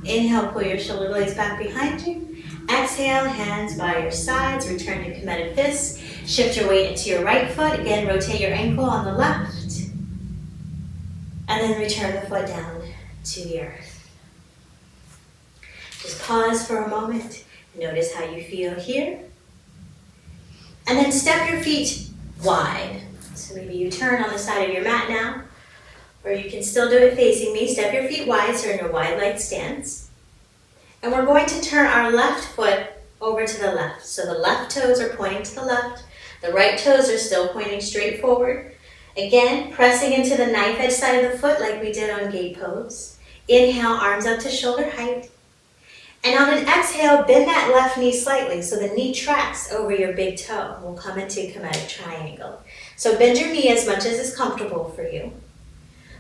A: Inhale, pull your shoulder blades back behind you. Exhale, hands by your sides. Return to Kemetic fists. Shift your weight into your right foot. Again, rotate your ankle on the left. And then return the foot down to the earth. Just pause for a moment. Notice how you feel here. And then step your feet wide. So maybe you turn on the side of your mat now, or you can still do it facing me. Step your feet wide, so you're in a wide leg stance. And we're going to turn our left foot over to the left. So the left toes are pointing to the left. The right toes are still pointing straight forward. Again, pressing into the knife edge side of the foot like we did on gate pose. Inhale, arms up to shoulder height. And on an exhale, bend that left knee slightly so the knee tracks over your big toe. We'll come into Kemetic triangle. So bend your knee as much as is comfortable for you.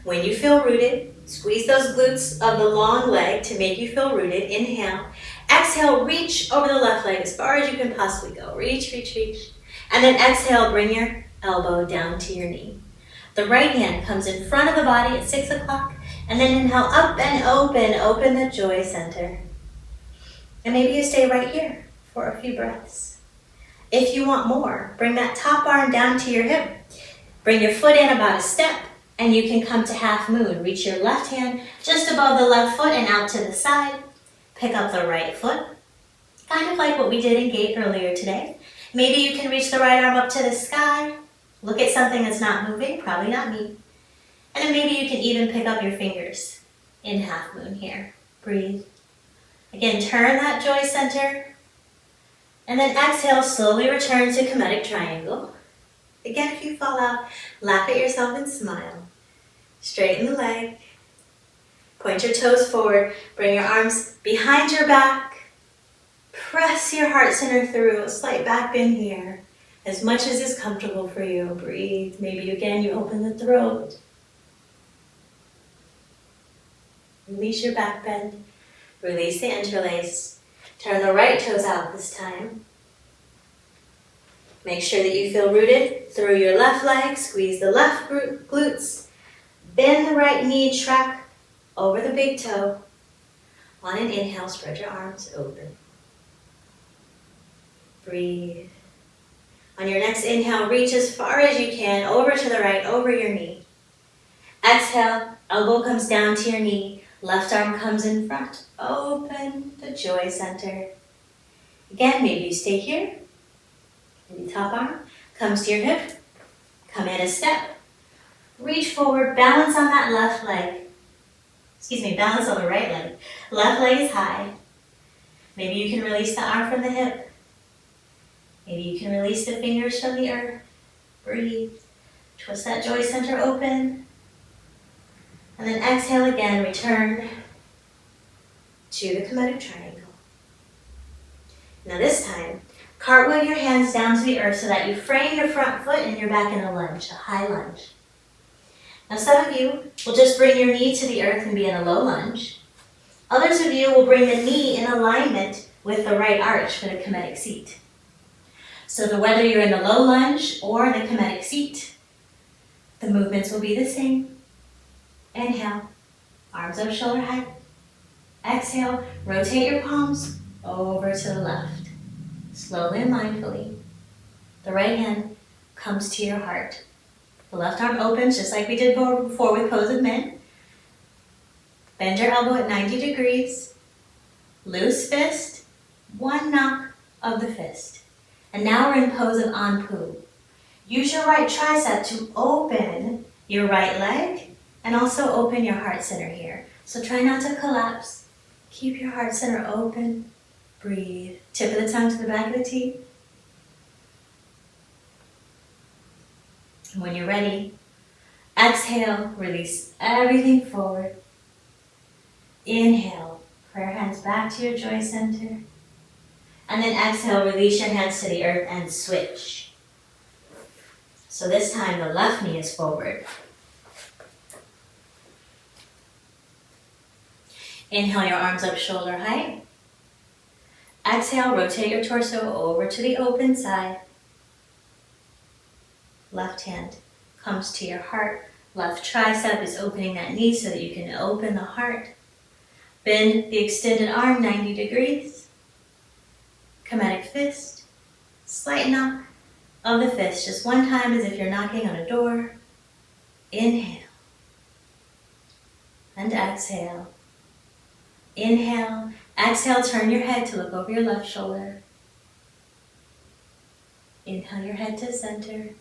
A: When you feel rooted, squeeze those glutes of the long leg to make you feel rooted. Inhale. Exhale, reach over the left leg as far as you can possibly go. Reach, reach, reach. And then exhale, bring your elbow down to your knee. The right hand comes in front of the body at 6 o'clock. And then inhale, up and open the joy center. And maybe you stay right here for a few breaths. If you want more, bring that top arm down to your hip. Bring your foot in about a step And you can come to half moon. Reach your left hand just above the left foot and out to the side. Pick up the right foot, kind of like what we did in gate earlier today. Maybe you can reach the right arm up to the sky. Look at something that's not moving, probably not me. And then maybe you can even pick up your fingers in half moon here. Breathe. Again, turn that joy center. And then exhale, slowly return to Kemetic triangle. Again, if you fall out, laugh at yourself and smile. Straighten the leg. Point your toes forward. Bring your arms behind your back. Press your heart center through. A slight back bend here. As much as is comfortable for you. Breathe. Maybe again you open the throat. Release your back bend. Release the interlace. Turn the right toes out this time. Make sure that you feel rooted through your left leg. Squeeze the left glutes. Bend the right knee, track over the big toe. On an inhale, spread your arms open. Breathe. On your next inhale, reach as far as you can, over to the right, over your knee. Exhale, elbow comes down to your knee. Left arm comes in front. Open the joy center. Again, maybe you stay here. Maybe top arm comes to your hip. Come in a step. Reach forward, balance on that left leg. Balance on the right leg. Left leg is high. Maybe you can release the arm from the hip. Maybe you can release the fingers from the earth. Breathe. Twist that joy center open. And then exhale again, return to the Kemetic triangle. Now this time, cartwheel your hands down to the earth so that you frame your front foot and you're back in a lunge, a high lunge. Now some of you will just bring your knee to the earth and be in a low lunge. Others of you will bring the knee in alignment with the right arch for the Kemetic seat. So whether you're in the low lunge or the Kemetic seat, the movements will be the same. Inhale, arms up shoulder height. Exhale, rotate your palms over to the left. Slowly and mindfully. The right hand comes to your heart. The left arm opens just like we did before with pose of men. Bend your elbow at 90 degrees. Loose fist, one knock of the fist. And now we're in pose of Anpu. Use your right tricep to open your right leg and also open your heart center here. So try not to collapse. Keep your heart center open. Breathe. Tip of the tongue to the back of the teeth. When you're ready, exhale, release everything forward. Inhale, prayer hands back to your joy center. And then exhale, release your hands to the earth and switch. So this time the left knee is forward. Inhale your arms up shoulder height. Exhale, rotate your torso over to the open side. Left hand comes to your heart. Left tricep is opening that knee so that you can open the heart. Bend the extended arm 90 degrees. Kemetic fist. Slight knock of the fist, just one time as if you're knocking on a door. Inhale. And exhale. Inhale. Exhale, turn your head to look over your left shoulder. Inhale your head to center.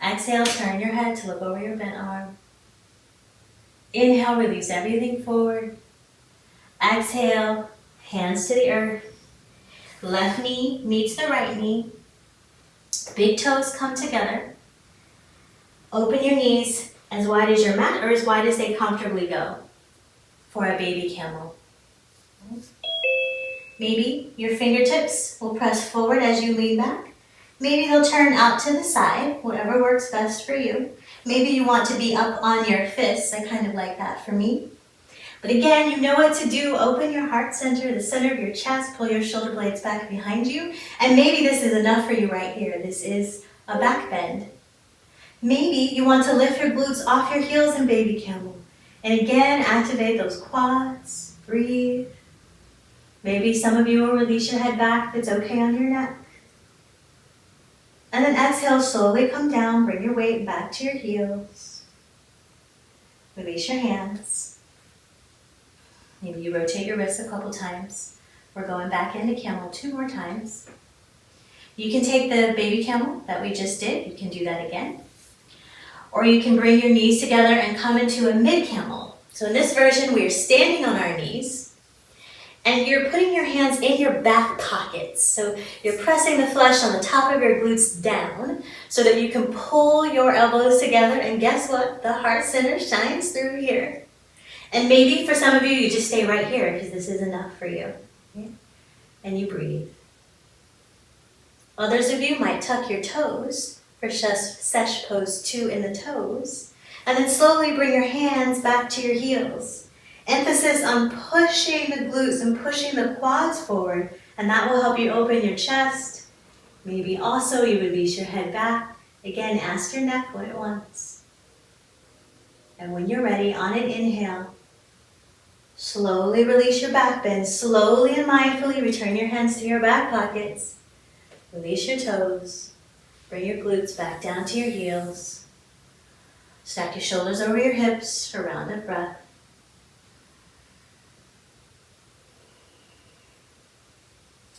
A: Exhale, turn your head to look over your bent arm. Inhale, release everything forward. Exhale, hands to the earth. Left knee meets the right knee. Big toes come together. Open your knees as wide as your mat or as wide as they comfortably go for a baby camel. Maybe your fingertips will press forward as you lean back. Maybe they'll turn out to the side, whatever works best for you. Maybe you want to be up on your fists. I kind of like that for me. But again, you know what to do. Open your heart center, the center of your chest. Pull your shoulder blades back behind you. And maybe this is enough for you right here. This is a back bend. Maybe you want to lift your glutes off your heels in baby camel. And again, activate those quads. Breathe. Maybe some of you will release your head back if it's okay on your neck. And then exhale, slowly come down, bring your weight back to your heels. Release your hands. Maybe you rotate your wrists a couple times. We're going back into camel 2 more times. You can take the baby camel that we just did. You can do that again. Or you can bring your knees together and come into a mid camel. So in this version, we are standing on our knees and you're putting your hands in your back pockets. So you're pressing the flesh on the top of your glutes down so that you can pull your elbows together, and guess what? The heart center shines through here. And maybe for some of you, you just stay right here because this is enough for you. Okay? And you breathe. Others of you might tuck your toes for sesh pose 2 in the toes, and then slowly bring your hands back to your heels. Emphasis on pushing the glutes and pushing the quads forward, and that will help you open your chest. Maybe also you release your head back. Again, ask your neck what it wants. And when you're ready, on an inhale, slowly release your back bend. Slowly and mindfully return your hands to your back pockets. Release your toes. Bring your glutes back down to your heels. Stack your shoulders over your hips for a round of breath.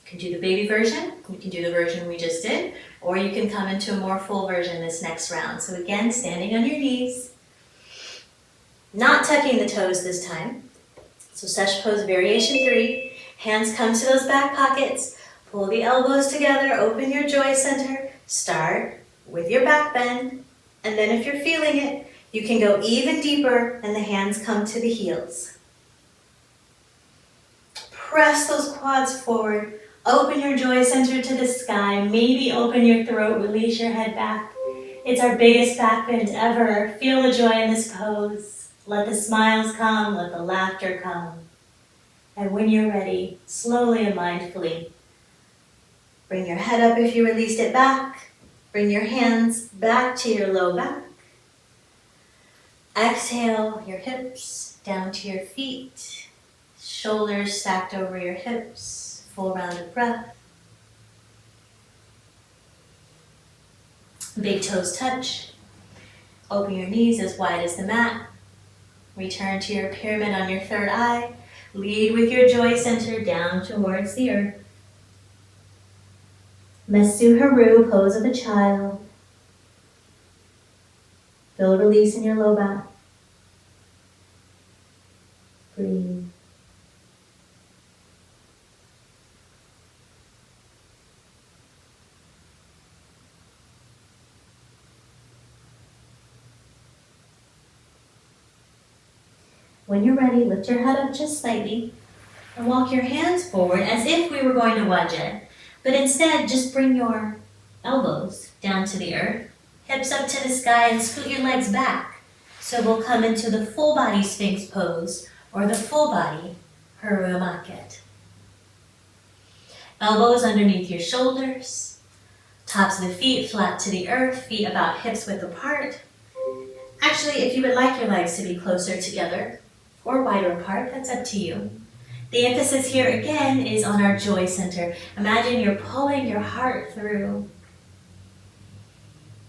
A: You can do the baby version. You can do the version we just did. Or you can come into a more full version this next round. So again, standing on your knees. Not tucking the toes this time. So sesh pose variation 3. Hands come to those back pockets. Pull the elbows together, open your joy center. Start with your back bend. And then if you're feeling it, you can go even deeper and the hands come to the heels. Press those quads forward. Open your joy center to the sky. Maybe open your throat, release your head back. It's our biggest back bend ever. Feel the joy in this pose. Let the smiles come, let the laughter come. And when you're ready, slowly and mindfully, bring your head up if you released it back. Bring your hands back to your low back. Exhale your hips down to your feet. Shoulders stacked over your hips. Full round of breath. Big toes touch. Open your knees as wide as the mat. Return to your pyramid on your third eye. Lead with your joy center down towards the earth. Mesu Haru, pose of a child. Feel release in your low back. Breathe. When you're ready, lift your head up just slightly and walk your hands forward as if we were going to wajja. But instead, just bring your elbows down to the earth, hips up to the sky, and scoot your legs back. So we'll come into the full body Sphinx pose or the full body Haru Maket. Elbows underneath your shoulders, tops of the feet flat to the earth, feet about hips width apart. Actually, if you would like your legs to be closer together or wider apart, that's up to you. The emphasis here again is on our joy center. Imagine you're pulling your heart through.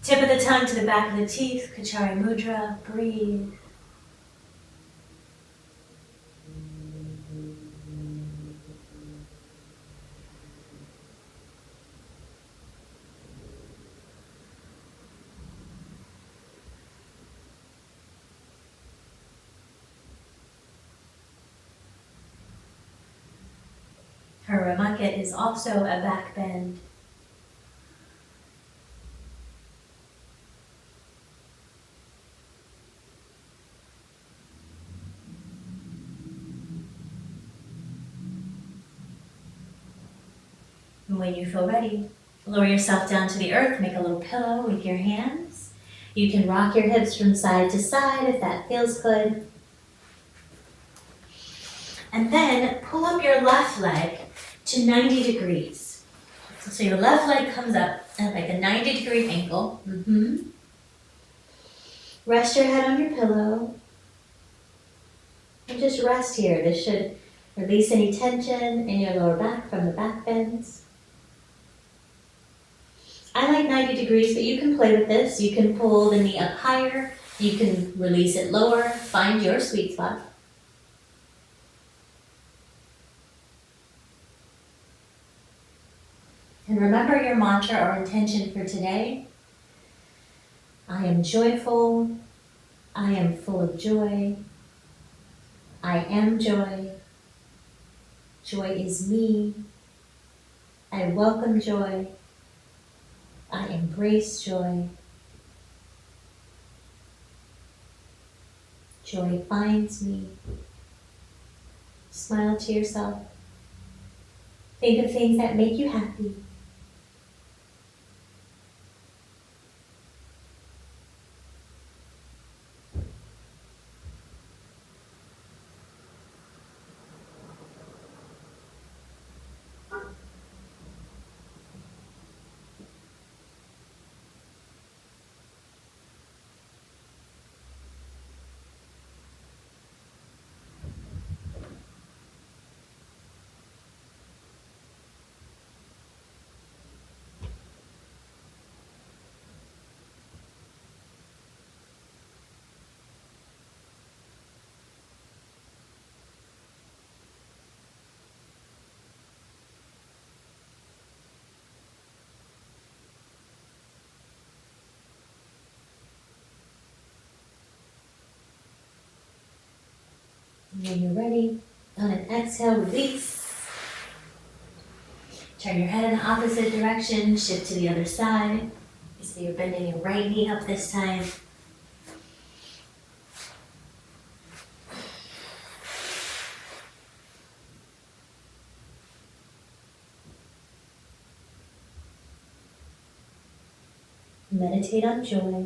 A: Tip of the tongue to the back of the teeth, Kachari Mudra, breathe. Haru Maket is also a back bend. And when you feel ready, lower yourself down to the earth, make a little pillow with your hands. You can rock your hips from side to side if that feels good. And then pull up your left leg to 90 degrees. So your left leg comes up at like a 90-degree angle. Rest your head on your pillow. And just rest here. This should release any tension in your lower back from the back bends. I like 90 degrees, but you can play with this. You can pull the knee up higher You can release it lower, find your sweet spot. And remember your mantra or intention for today. I am joyful. I am full of joy. I am joy. Joy is me. I welcome joy. I embrace joy. Joy finds me. Smile to yourself. Think of things that make you happy. And when you're ready, on an exhale, release. Turn your head in the opposite direction, shift to the other side. So you're bending your right knee up this time. Meditate on joy.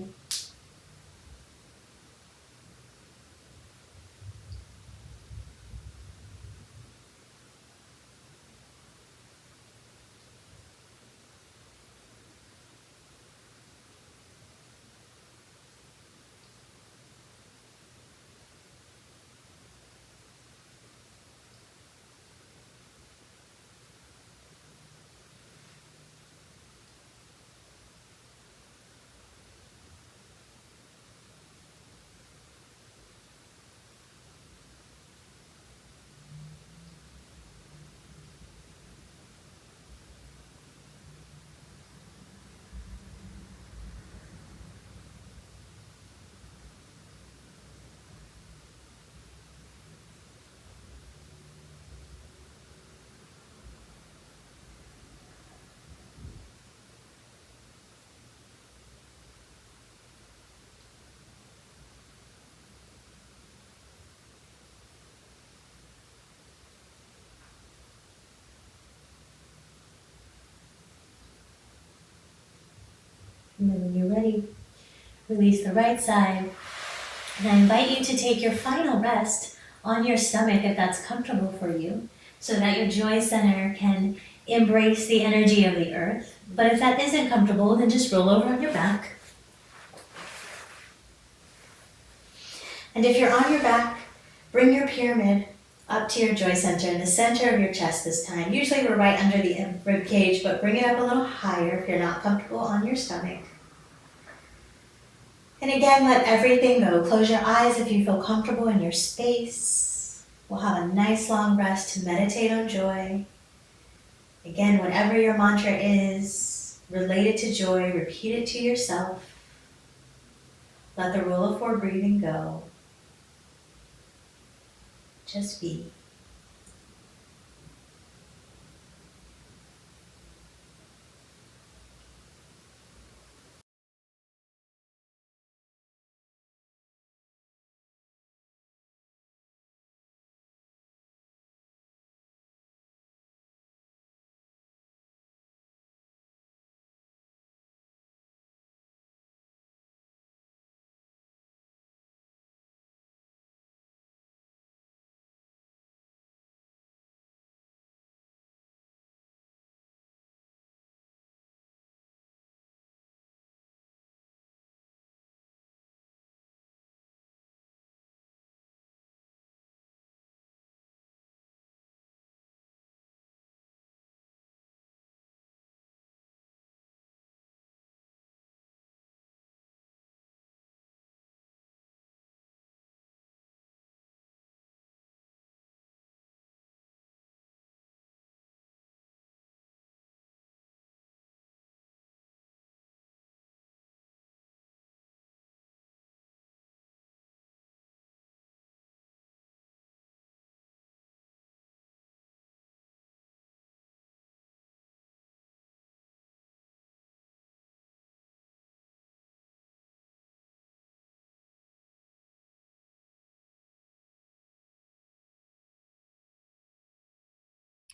A: And then when you're ready, release the right side. And I invite you to take your final rest on your stomach if that's comfortable for you, so that your joy center can embrace the energy of the earth. But if that isn't comfortable, then just roll over on your back. And if you're on your back, bring your pyramid up to your joy center in the center of your chest this time. Usually we're right under the rib cage, but bring it up a little higher if you're not comfortable on your stomach. And again, let everything go. Close your eyes if you feel comfortable in your space. We'll have a nice long rest to meditate on joy. Again, whatever your mantra is related to joy, repeat it to yourself. Let the rule of 4 breathing go. Just be.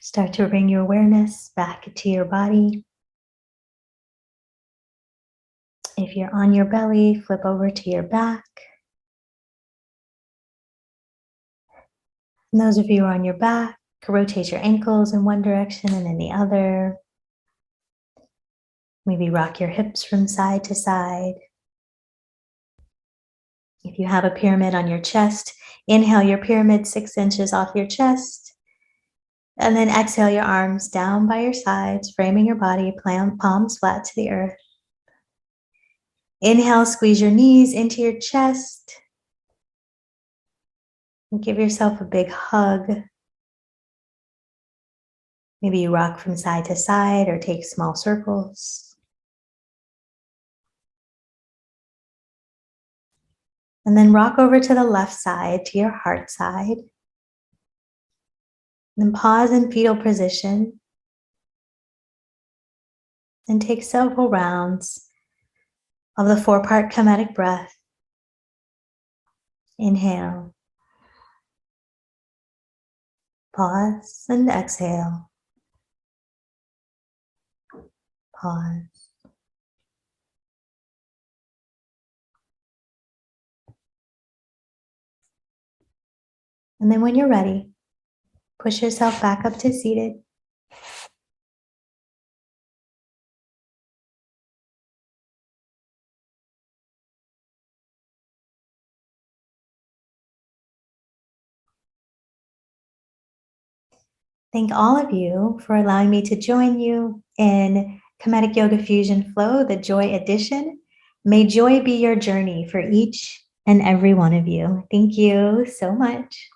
A: Start to bring your awareness back to your body. If you're on your belly, flip over to your back. And those of you who are on your back, rotate your ankles in one direction and in the other. Maybe rock your hips from side to side. If you have a pyramid on your chest, inhale your pyramid 6 inches off your chest. And then exhale your arms down by your sides, framing your body, palms flat to the earth. Inhale, squeeze your knees into your chest. And give yourself a big hug. Maybe you rock from side to side or take small circles. And then rock over to the left side, to your heart side. Then pause in fetal position. And take several rounds of the 4-part Kemetic breath. Inhale. Pause and exhale. Pause. And then when you're ready, push yourself back up to seated. Thank all of you for allowing me to join you in Kemetic Yoga Fusion Flow, the Joy Edition. May joy be your journey for each and every one of you. Thank you so much.